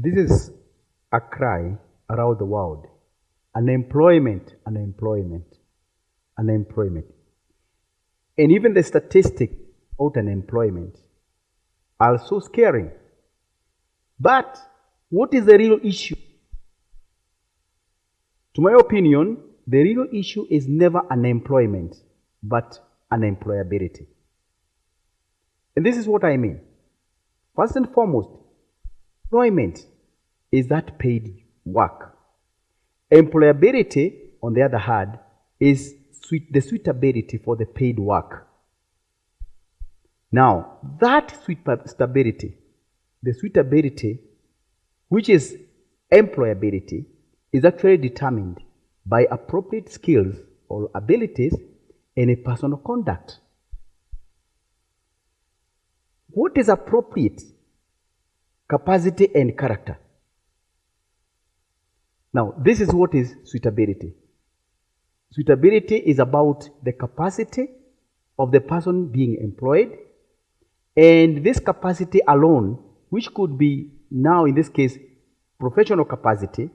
This is a cry around the world. Unemployment, unemployment, unemployment. And even the statistics about unemployment are so scary. But what is the real issue? To my opinion, the real issue is never unemployment, but unemployability. And this is what I mean. First and foremost, employment is that paid work. Employability, on the other hand, is the suitability for the paid work. Now, that suitability, the suitability, which is employability, is actually determined by appropriate skills or abilities and a personal conduct. What is appropriate? Capacity and character. Now, this is what is suitability. Suitability is about the capacity of the person being employed, and this capacity alone, which could be now in this case professional capacity,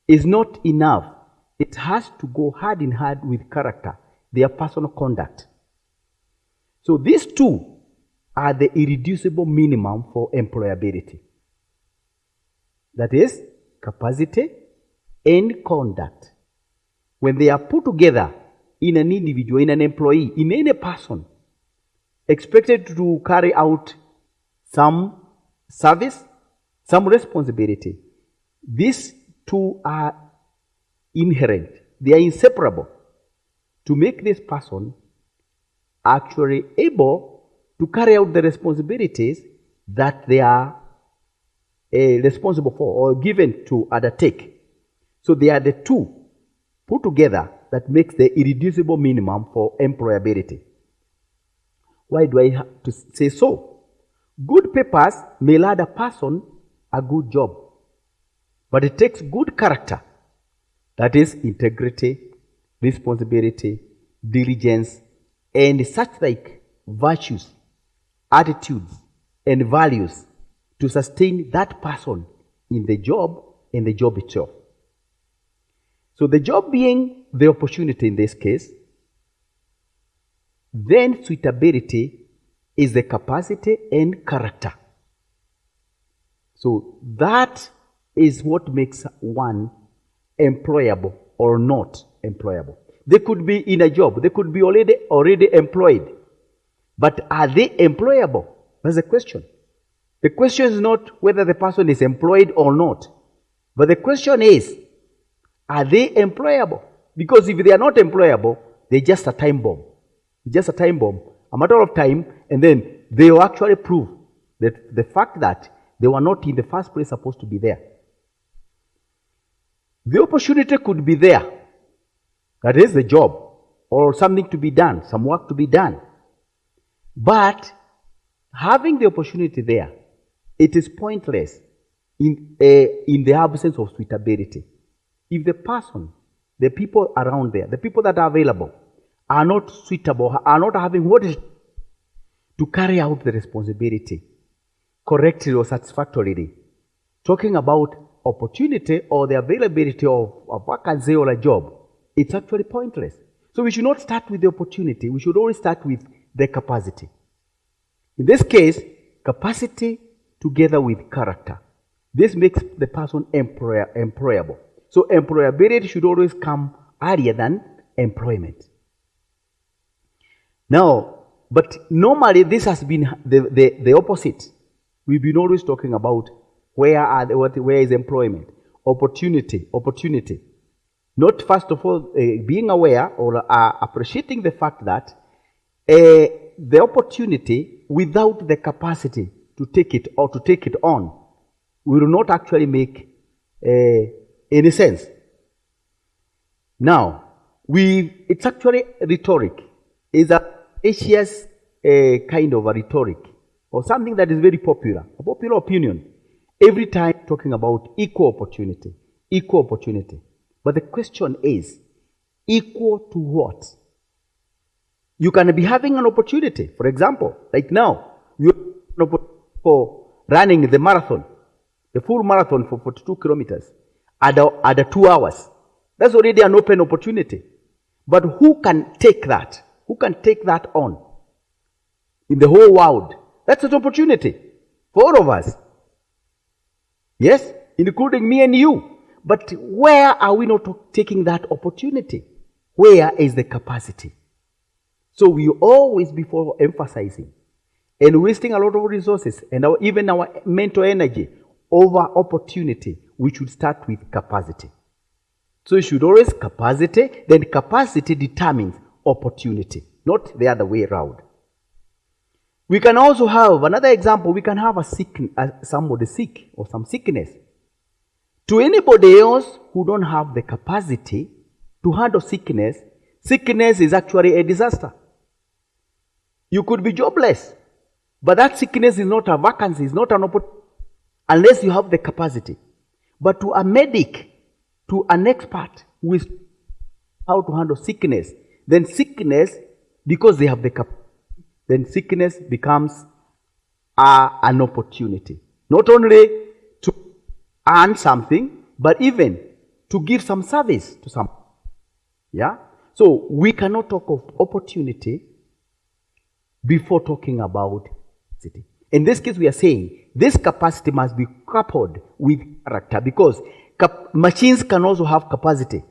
is not enough. It has to go hand in hand with character, their personal conduct. So these two are the irreducible minimum for employability. That is, capacity and conduct. When they are put together in an individual, in an employee, in any person, expected to carry out some service, some responsibility, these two are inherent. They are inseparable to make this person actually able to carry out the responsibilities that they are responsible for or given to undertake. So they are the two put together that makes the irreducible minimum for employability. Why do I have to say so? Good papers may land a person a good job, but it takes good character, that is integrity, responsibility, diligence, and such like virtues, attitudes, and values to sustain that person in the job and the job itself. So the job being the opportunity in this case, then suitability is the capacity and character. So that is what makes one employable or not employable. They could be in a job, they could be already employed, but are they employable? That's the question. The question is not whether the person is employed or not, but the question is, are they employable? Because if they are not employable, they're just a time bomb. Just a time bomb, a matter of time, and then they will actually prove that the fact that they were not in the first place supposed to be there. The opportunity could be there. That is the job, or something to be done, some work to be done. But having the opportunity there, it is pointless in the absence of suitability. If the person, the people around there, the people that are available, are not suitable, are not having what is to carry out the responsibility correctly or satisfactorily, talking about opportunity or the availability of a vacancy or a job, it's actually pointless. So we should not start with the opportunity. We should always start with the capacity. In this case, capacity together with character. This makes the person employable. So employability should always come earlier than employment. Now, but normally this has been the opposite. We've been always talking about where is employment, opportunity. Not first of all being aware or appreciating the fact that the opportunity without the capacity to take it or to take it on will not actually make any sense. Now, it's actually rhetoric. It's a Asia's kind of a rhetoric or something that is very popular, a popular opinion. Every time talking about equal opportunity. But the question is, equal to what? You can be having an opportunity. For example, like now, you're for running the marathon. a full marathon for 42 kilometers at the 2 hours. That's already an open opportunity. But who can take that? Who can take that on in the whole world? That's an opportunity for all of us. Yes, including me and you. But where are we not taking that opportunity? Where is the capacity? So we always, before emphasizing and wasting a lot of resources and even our mental energy over opportunity, we should start with capacity. So you should always capacity, then capacity determines opportunity, not the other way around. We can also have another example. We can have somebody sick or some sickness. To anybody else who don't have the capacity to handle sickness, sickness is actually a disaster. You could be jobless, but that sickness is not a vacancy, it's not an opportunity, unless you have the capacity. But to a medic, to an expert who is how to handle sickness, then sickness, because they have the capacity, then sickness becomes an opportunity. Not only to earn something, but even to give some service to some. Yeah? So we cannot talk of opportunity before talking about capacity. In this case, we are saying this capacity must be coupled with character, because machines can also have capacity.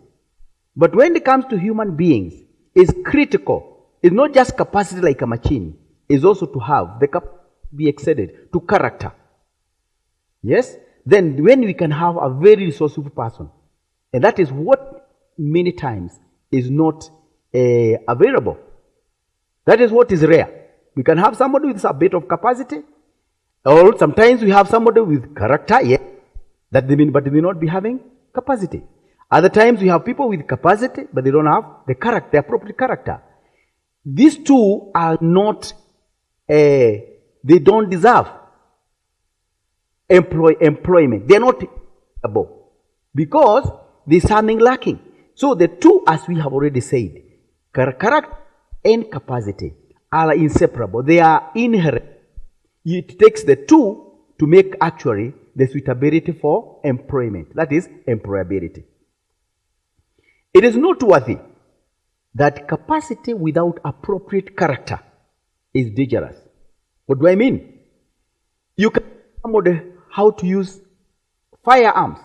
But when it comes to human beings, it's critical. It's not just capacity like a machine. It's also to have the capacity be exceeded to character. Yes? Then when we can have a very resourceful person, and that is what many times is not available. That is what is rare. We can have somebody with a bit of capacity, or sometimes we have somebody with character, yes, but they may not be having capacity. Other times we have people with capacity, but they don't have the character, the appropriate character. These two are not, they don't deserve employment. They're not able, because there's something lacking. So the two, as we have already said, character and capacity are inseparable. They are inherent. It takes the two to make actually the suitability for employment. That is employability. It is noteworthy that capacity without appropriate character is dangerous. What do I mean? You can teach somebody how to use firearms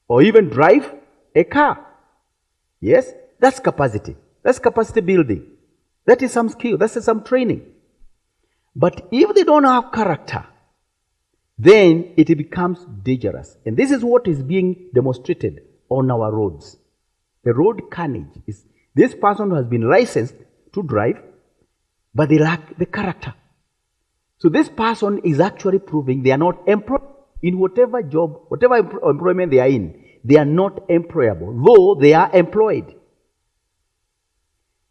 or even drive a car. Yes, that's capacity. That's capacity building. That is some skill. That's some training. But if they don't have character, then it becomes dangerous. And this is what is being demonstrated on our roads. The road carnage is this person who has been licensed to drive, but they lack the character. So this person is actually proving they are not employed in whatever job, whatever employment they are in. They are not employable, though they are employed.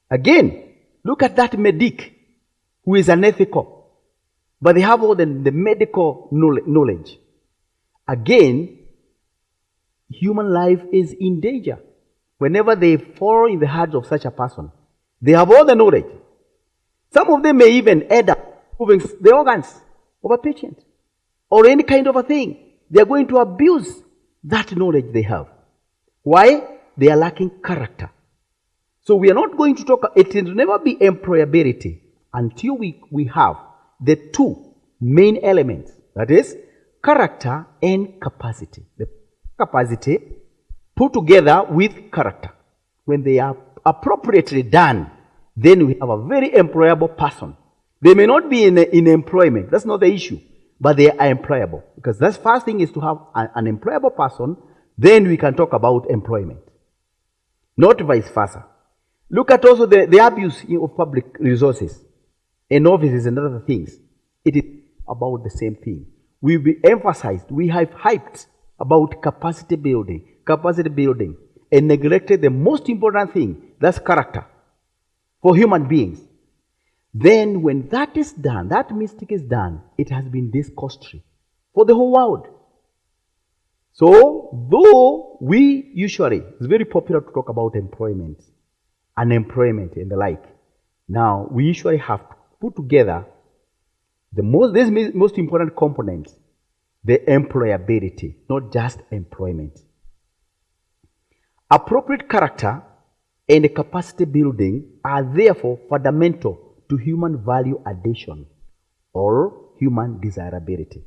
Again, look at that medic who is unethical, but they have all the medical knowledge. Again, human life is in danger. Whenever they fall in the hands of such a person, they have all the knowledge. Some of them may even end up moving the organs of a patient or any kind of a thing. They are going to abuse that knowledge they have. Why? They are lacking character. So we are not going to talk, it will never be employability until we have the two main elements, that is character and capacity. The capacity put together with character. When they are appropriately done, then we have a very employable person. They may not be in employment, that's not the issue, but they are employable. Because the first thing is to have an employable person, then we can talk about employment. Not vice versa. Look at also the abuse of public resources and offices and other things. It is about the same thing. We emphasized, we have hyped about capacity building, and neglected the most important thing, that's character for human beings. Then when that is done, that mistake is done, it has been this costly for the whole world. So, though we usually, it's very popular to talk about employment, unemployment and the like. Now, we usually have to put together these most important components the employability, not just employment. Appropriate character and capacity building are therefore fundamental to human value addition or human desirability.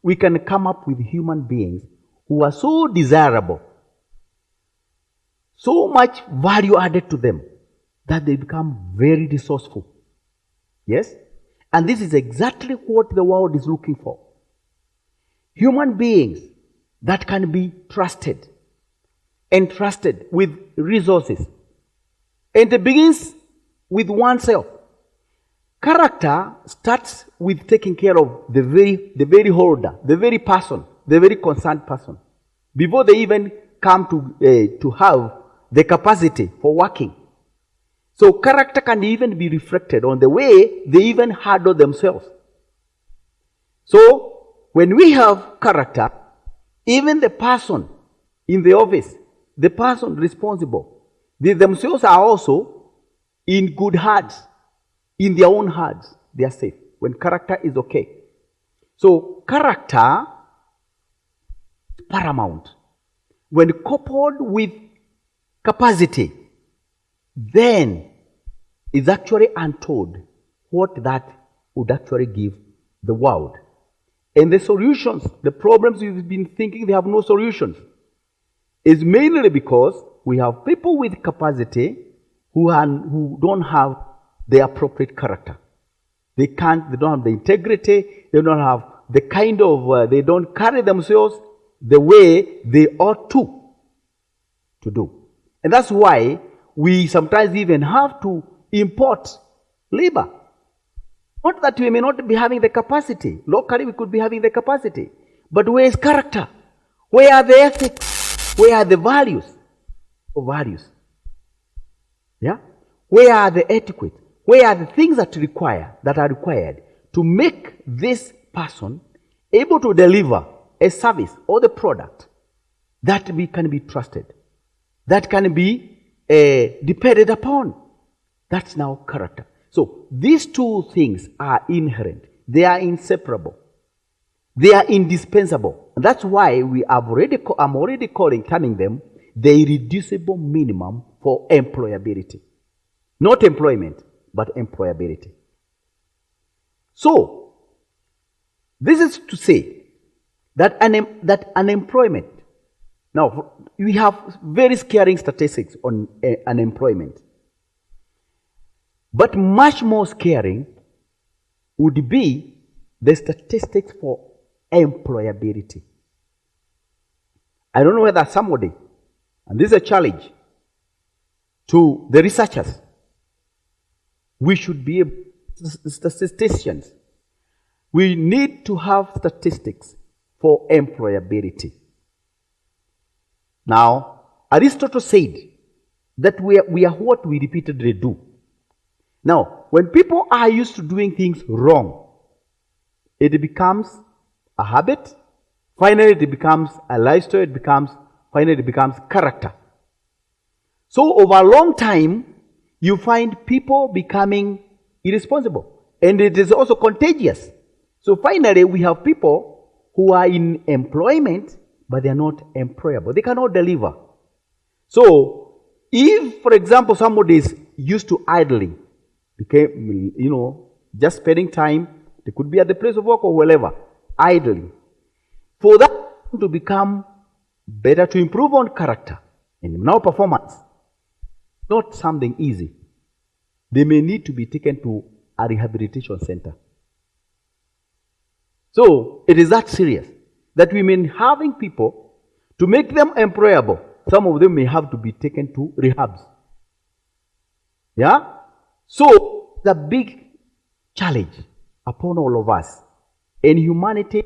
We can come up with human beings who are so desirable, so much value added to them, that they become very resourceful. Yes? And this is exactly what the world is looking for. Human beings that can be trusted, entrusted with resources. And it begins with oneself. Character starts with taking care of the very holder, the very person, the very concerned person, before they even come to have the capacity for working. So character can even be reflected on the way they even handle themselves. So when we have character, even the person in the office, the person responsible, they themselves are also in good hands. In their own hands, they are safe when character is okay. So character is paramount. When coupled with capacity, then it's actually untold what that would actually give the world. And the solutions, the problems you've been thinking they have no solutions, is mainly because we have people with capacity who don't have the appropriate character. They don't have the integrity, they don't have the kind of, they don't carry themselves the way they ought to do. And that's why we sometimes even have to import labor. Not that we may not be having the capacity. Locally we could be having the capacity. But where is character? Where are the ethics? Where are the values? Yeah? Where are the etiquette? Where are the things that are required to make this person able to deliver a service or the product that can be trusted, that can be depended upon? That's now character. So these two things are inherent. They are inseparable. They are indispensable. And that's why I'm already terming them the irreducible minimum for employability. Not employment, but employability. So, this is to say that unemployment. Now, we have very scaring statistics on unemployment. But much more scaring would be the statistics for employability. I don't know whether somebody, and this is a challenge to the researchers, we should be statisticians. We need to have statistics for employability. Now, Aristotle said that we are what we repeatedly do. Now, when people are used to doing things wrong, it becomes a habit. Finally, it becomes a lifestyle. Finally, it becomes character. So, over a long time, you find people becoming irresponsible. And it is also contagious. So finally, we have people who are in employment, but they are not employable. They cannot deliver. So, if, for example, somebody is used to idling, just spending time, they could be at the place of work or wherever, idling. For that to become better, to improve on character and now performance, not something easy. They may need to be taken to a rehabilitation center. So, it is that serious that we may having people to make them employable. Some of them may have to be taken to rehabs. Yeah? So, the big challenge upon all of us, and humanity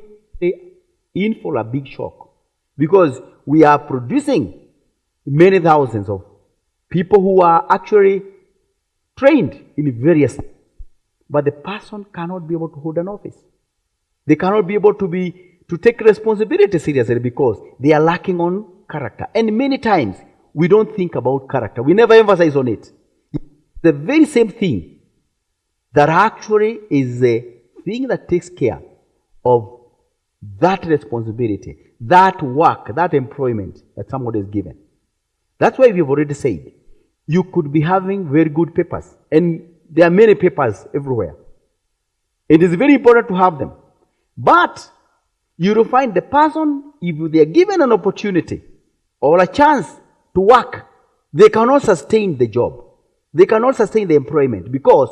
in for a big shock, because we are producing many thousands of people who are actually trained in various, but the person cannot be able to hold an office. They cannot be able to take responsibility seriously because they are lacking on character. And many times we don't think about character. We never emphasize on it. The very same thing that actually is the thing that takes care of that responsibility, that work, that employment that somebody is given. That's why we've already said you could be having very good papers, and there are many papers everywhere. It is very important to have them. But you will find the person, if they are given an opportunity or a chance to work, they cannot sustain the job. They cannot sustain the employment because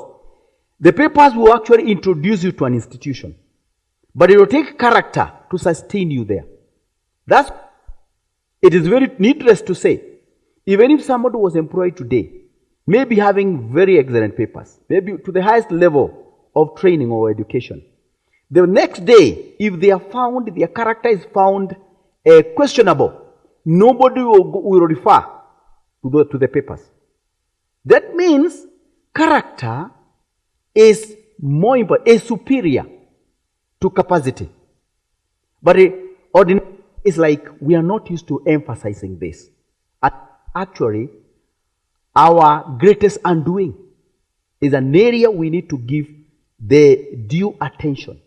the papers will actually introduce you to an institution. But it will take character to sustain you there. It is very needless to say, even if somebody was employed today, maybe having very excellent papers, maybe to the highest level of training or education, the next day, if they are found, their character is found questionable, nobody will refer to the papers. That means character is more important, is superior to capacity. But it's like we are not used to emphasizing this. Actually, our greatest undoing is an area we need to give the due attention.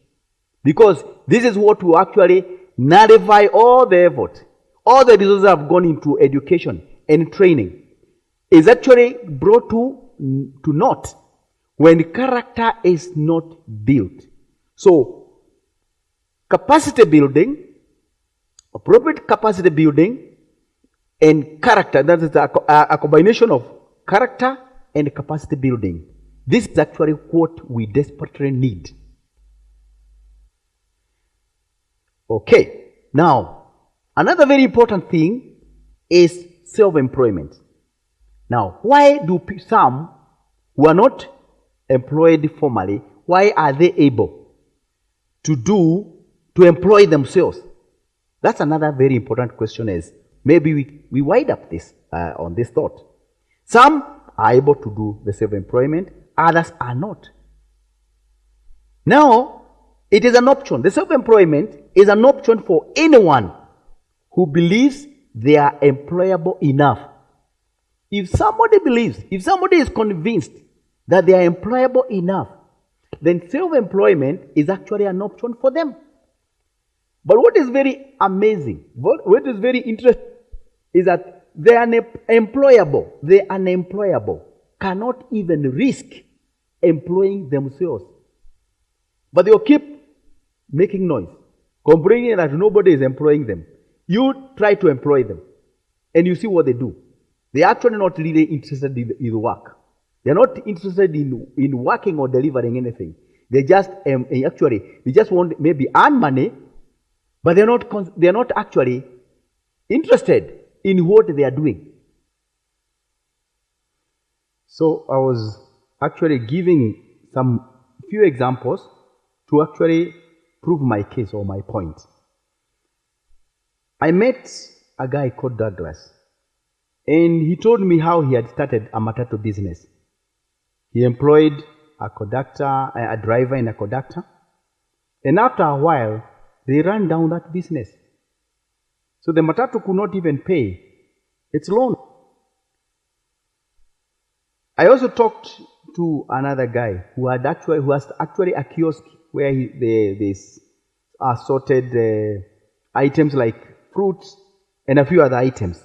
Because this is what will actually nullify all the effort, all the resources have gone into education and training, is actually brought to naught when character is not built. So, capacity building, appropriate capacity building, and character, that is a combination of character and capacity building. This is actually what we desperately need. Okay, now, another very important thing is self-employment. Now, why do some who are not employed formally, why are they able to employ themselves? That's another very important question. Is maybe we wide up this on this thought. Some are able to do the self-employment, others are not. Now, it is an option. The self-employment is an option for anyone who believes they are employable enough. If somebody is convinced that they are employable enough, then self-employment is actually an option for them. But what is very amazing, what is very interesting, is that the unemployable cannot even risk employing themselves. But they will keep making noise, complaining that nobody is employing them. You try to employ them, and you see what they do. They are actually not really interested in the work. They are not interested in working or delivering anything. They just they just want maybe earn money, but they are not actually interested in what they are doing. So I was actually giving some few examples to actually prove my case or my point. I met a guy called Douglas, and he told me how he had started a matatu business. He employed a driver in a conductor, and after a while, they ran down that business. So the matatu could not even pay its loan. I also talked to another guy who was actually a kiosk where they sorted items like fruits and a few other items.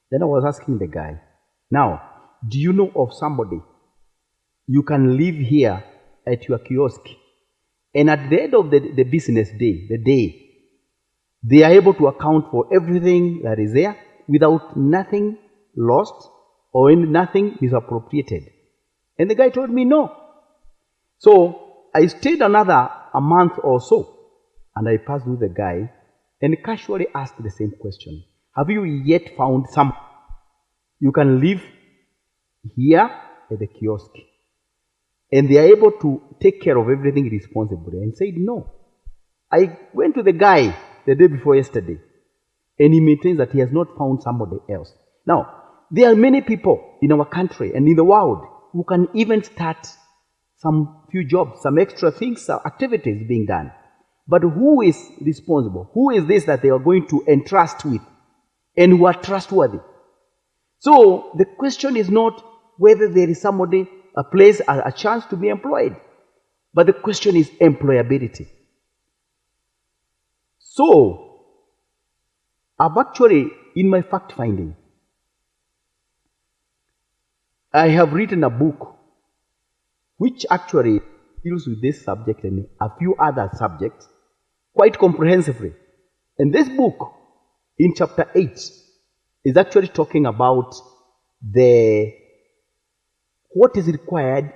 Then I was asking the guy, now, do you know of somebody you can live here at your kiosk, and at the end of the business day, they are able to account for everything that is there without nothing lost or nothing misappropriated? And the guy told me no. So I stayed a month or so, and I passed with the guy and casually asked the same question. Have you yet found some you can live here at the kiosk, and they are able to take care of everything responsibly? And said no. I went to the guy the day before yesterday, and he maintains that he has not found somebody else. Now, there are many people in our country and in the world who can even start some few jobs, some extra things, activities being done. But who is responsible? Who is this that they are going to entrust with, and who are trustworthy? So the question is not whether there is somebody, a place, a chance to be employed, but the question is employability. So, I've actually, in my fact finding, I have written a book which actually deals with this subject and a few other subjects quite comprehensively. And this book, in chapter 8, is actually talking about what is required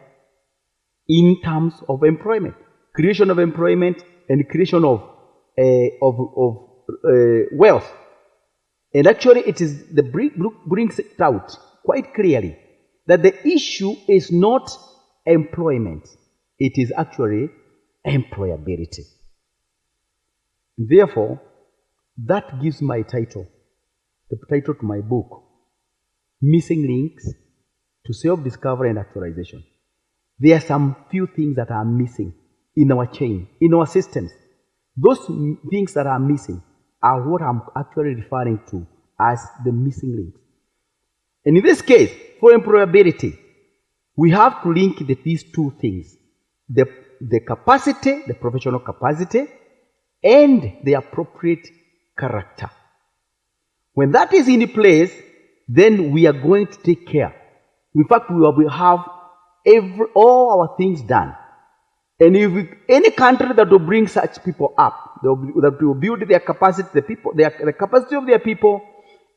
in terms of employment, creation of employment and creation of wealth. And actually, the book brings it out quite clearly that the issue is not employment, it is actually employability. Therefore, that gives my title, the title to my book, Missing Links to Self-Discovery and Actualization. There are some few things that are missing in our chain, in our systems. Those things that are missing are what I'm actually referring to as the missing links. And in this case, for employability, we have to link these two things, the capacity, the professional capacity, and the appropriate character. When that is in place, then we are going to take care. In fact, we will have all our things done. And if any country that will bring such people up, that will build their capacity, the capacity of their people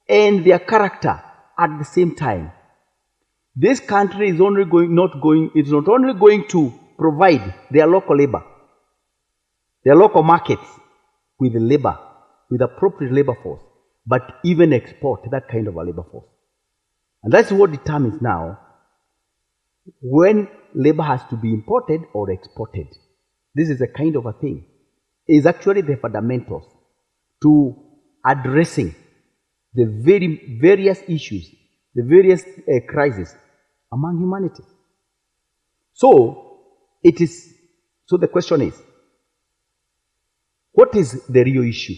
and their character at the same time, this country is not only going to provide their local labor, their local markets with labor, with appropriate labor force, but even export that kind of a labor force. And that's what determines now when labor has to be imported or exported. This is a kind of a thing. It's actually the fundamentals to addressing the very various issues, the various crises among humanity. So the question is, what is the real issue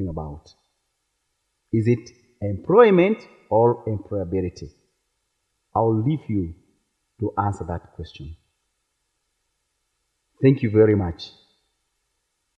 about? Is it employment or employability? I'll leave you to answer that question. Thank you very much.